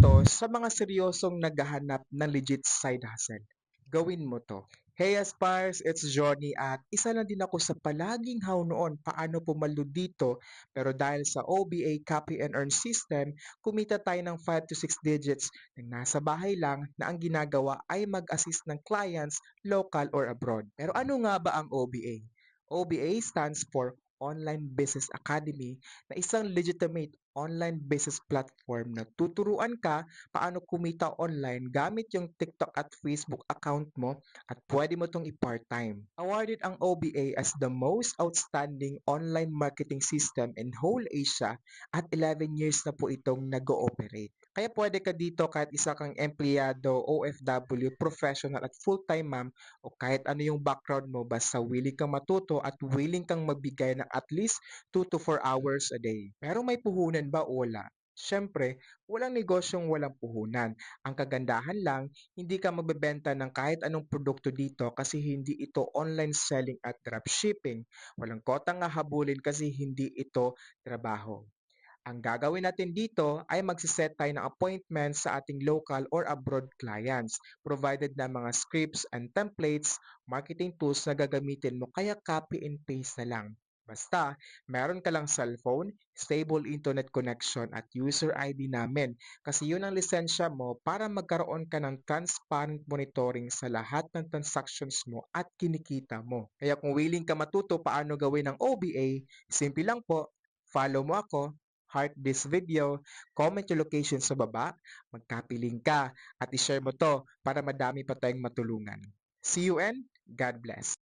to sa mga seryosong naghahanap ng legit side hustle. Gawin mo to. Hey Aspires, it's Johnny at isa lang din ako sa palaging how noon paano pumalo dito, pero dahil sa OBA copy and earn system, kumita tayo ng 5 to 6 digits na nasa bahay lang na ang ginagawa ay mag-assist ng clients local or abroad. Pero ano nga ba ang OBA? OBA stands for Online Business Academy, na isang legitimate online business platform na tuturuan ka paano kumita online gamit yung TikTok at Facebook account mo at pwede mo itong i-part-time. Awarded ang OBA as the most outstanding online marketing system in whole Asia at 11 years na po itong nag-ooperate. Kaya pwede ka dito kahit isa kang empleyado, OFW, professional at full-time ma'am o kahit ano yung background mo basta willing kang matuto at willing kang magbigay ng at least 2 to 4 hours a day. Pero may puhunan ba? Wala. Siyempre, walang negosyong walang puhunan. Ang kagandahan lang, hindi ka magbebenta ng kahit anong produkto dito kasi hindi ito online selling at dropshipping. Walang kotang hahabulin kasi hindi ito trabaho. Ang gagawin natin dito ay magsiset tayo ng appointment sa ating local or abroad clients, provided na mga scripts and templates, marketing tools na gagamitin mo, kaya copy and paste na lang. Basta, meron ka lang cellphone, stable internet connection at user ID namin kasi yun ang lisensya mo para magkaroon ka ng transparent monitoring sa lahat ng transactions mo at kinikita mo. Kaya kung willing ka matuto paano gawin ang OBA, simple lang po, follow mo ako, heart this video, comment yung location sa baba, mag-copy link ka, at i-share mo to para madami pa tayong matulungan. See you and God bless.